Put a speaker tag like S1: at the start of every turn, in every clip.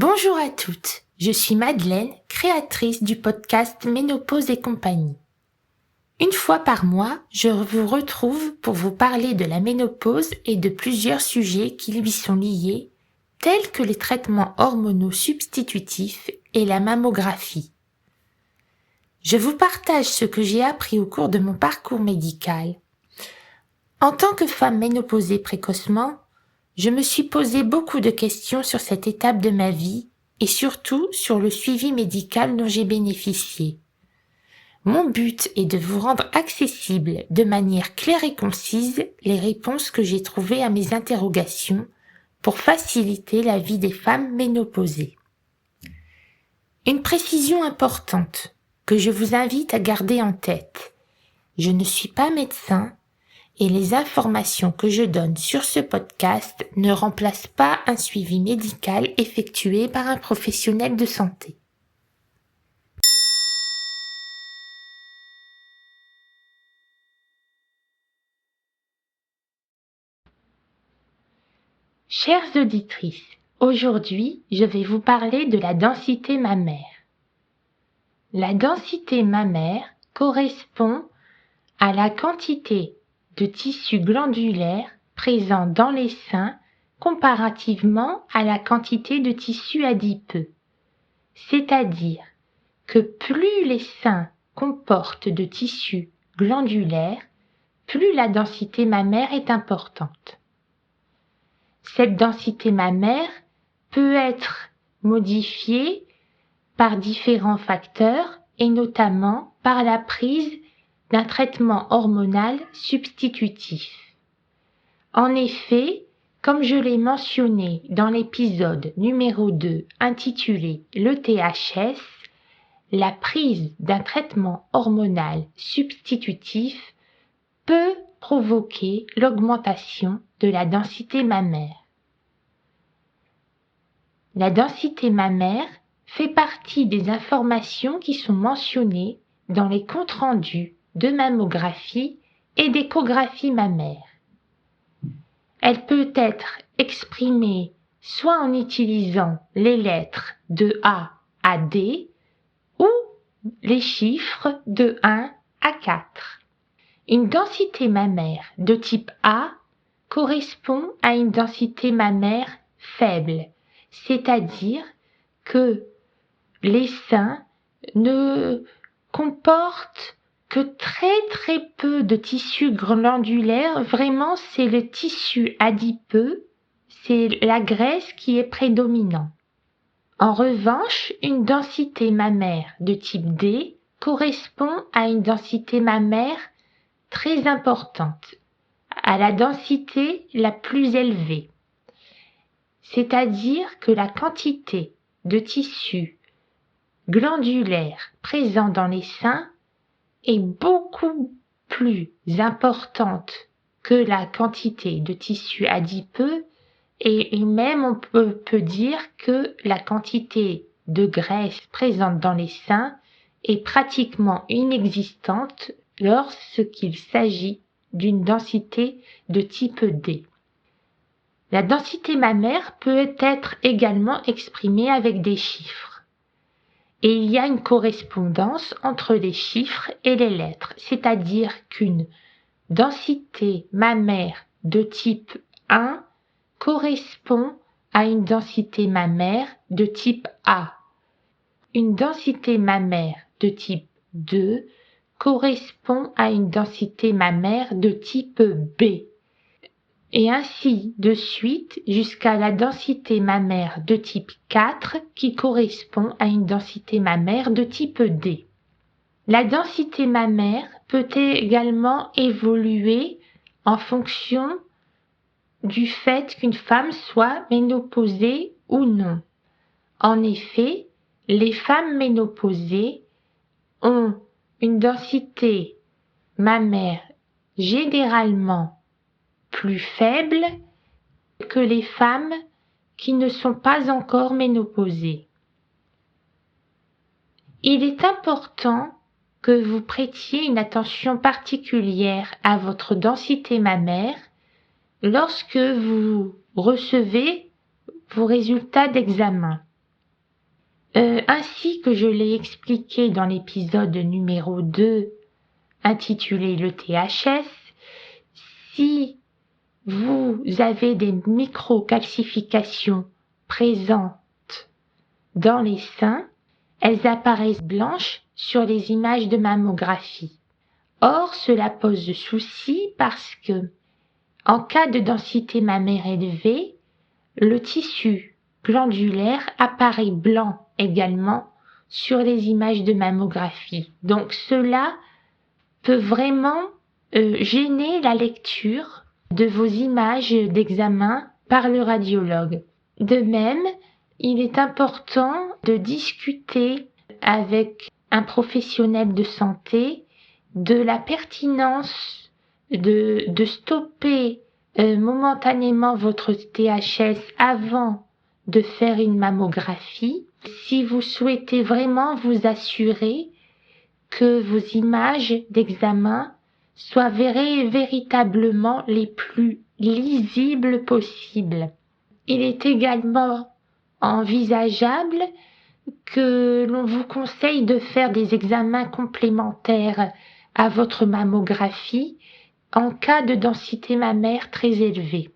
S1: Bonjour à toutes, je suis Madeleine, créatrice du podcast Ménopause et compagnie. Une fois par mois, je vous retrouve pour vous parler de la ménopause et de plusieurs sujets qui lui sont liés, tels que les traitements hormonaux substitutifs et la mammographie. Je vous partage ce que j'ai appris au cours de mon parcours médical. En tant que femme ménopausée précocement, je me suis posé beaucoup de questions sur cette étape de ma vie et surtout sur le suivi médical dont j'ai bénéficié. Mon but est de vous rendre accessible de manière claire et concise les réponses que j'ai trouvées à mes interrogations pour faciliter la vie des femmes ménopausées. Une précision importante que je vous invite à garder en tête. Je ne suis pas médecin et les informations que je donne sur ce podcast ne remplacent pas un suivi médical effectué par un professionnel de santé. Chères auditrices, aujourd'hui, je vais vous parler de la densité mammaire. La densité mammaire correspond à la quantité de tissu glandulaire présent dans les seins comparativement à la quantité de tissu adipeux. C'est-à-dire que plus les seins comportent de tissu glandulaire, plus la densité mammaire est importante. Cette densité mammaire peut être modifiée par différents facteurs et notamment par la prise d'un traitement hormonal substitutif. En effet, comme je l'ai mentionné dans l'épisode numéro 2 intitulé le THS, la prise d'un traitement hormonal substitutif peut provoquer l'augmentation de la densité mammaire. La densité mammaire fait partie des informations qui sont mentionnées dans les comptes rendus de mammographie et d'échographie mammaire. Elle peut être exprimée soit en utilisant les lettres de A à D ou les chiffres de 1 à 4. Une densité mammaire de type A correspond à une densité mammaire faible, c'est-à-dire que les seins ne comportent que très peu de tissu glandulaire. Vraiment, c'est le tissu adipeux, c'est la graisse qui est prédominant. En revanche, une densité mammaire de type D correspond à une densité mammaire très importante, à la densité la plus élevée. C'est-à-dire que la quantité de tissu glandulaire présent dans les seins est beaucoup plus importante que la quantité de tissu adipeux et même on peut dire que la quantité de graisse présente dans les seins est pratiquement inexistante lorsqu'il s'agit d'une densité de type D. La densité mammaire peut être également exprimée avec des chiffres. Et il y a une correspondance entre les chiffres et les lettres, c'est-à-dire qu'une densité mammaire de type 1 correspond à une densité mammaire de type A. Une densité mammaire de type 2 correspond à une densité mammaire de type B. Et ainsi de suite jusqu'à la densité mammaire de type 4 qui correspond à une densité mammaire de type D. La densité mammaire peut également évoluer en fonction du fait qu'une femme soit ménopausée ou non. En effet, les femmes ménopausées ont une densité mammaire généralement plus faible que les femmes qui ne sont pas encore ménopausées. Il est important que vous prêtiez une attention particulière à votre densité mammaire lorsque vous recevez vos résultats d'examen. Ainsi que je l'ai expliqué dans l'épisode numéro 2 intitulé le THS, si vous avez des microcalcifications présentes dans les seins, elles apparaissent blanches sur les images de mammographie. Or, cela pose souci parce que, en cas de densité mammaire élevée, le tissu glandulaire apparaît blanc également sur les images de mammographie. Donc cela peut vraiment gêner la lecture de vos images d'examen par le radiologue. De même, il est important de discuter avec un professionnel de santé de la pertinence de stopper momentanément votre THS avant de faire une mammographie si vous souhaitez vraiment vous assurer que vos images d'examen soient véritablement les plus lisibles possibles. Il est également envisageable que l'on vous conseille de faire des examens complémentaires à votre mammographie en cas de densité mammaire très élevée.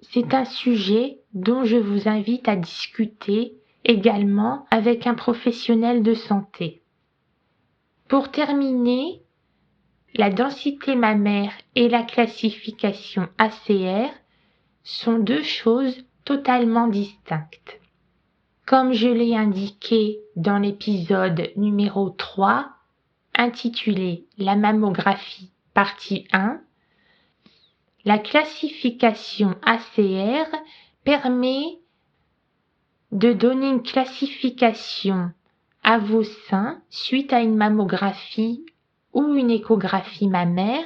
S1: C'est un sujet dont je vous invite à discuter également avec un professionnel de santé. Pour terminer, la densité mammaire et la classification ACR sont deux choses totalement distinctes. Comme je l'ai indiqué dans l'épisode numéro 3, intitulé La mammographie, partie 1, la classification ACR permet de donner une classification à vos seins suite à une mammographie ou une échographie mammaire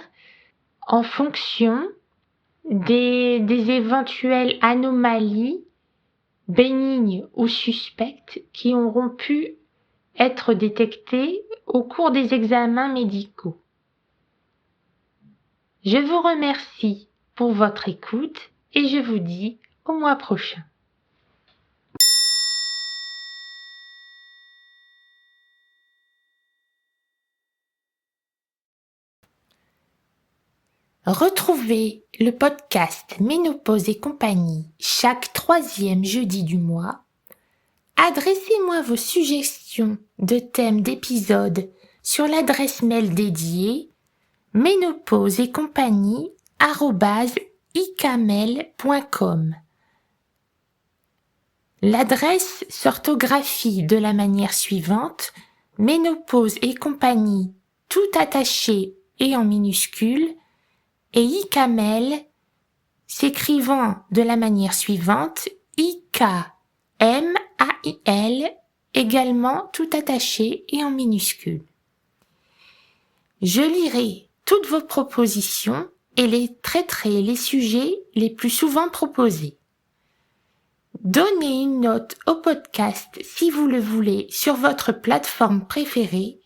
S1: en fonction des éventuelles anomalies bénignes ou suspectes qui auront pu être détectées au cours des examens médicaux. Je vous remercie pour votre écoute et je vous dis au mois prochain. Retrouvez le podcast Ménopause et compagnie chaque 3e jeudi du mois. Adressez-moi vos suggestions de thèmes d'épisodes sur l'adresse mail dédiée ménopauseetcompagnie@icamel.com. L'adresse s'orthographie de la manière suivante: Ménopause et compagnie, tout attaché et en minuscule, et icamel s'écrivant de la manière suivante: IKMAIL, également tout attaché et en minuscule. Je lirai toutes vos propositions et les traiterai les sujets les plus souvent proposés. Donnez une note au podcast si vous le voulez sur votre plateforme préférée.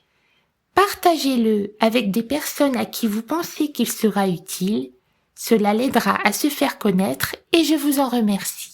S1: Partagez-le avec des personnes à qui vous pensez qu'il sera utile. Cela l'aidera à se faire connaître et je vous en remercie.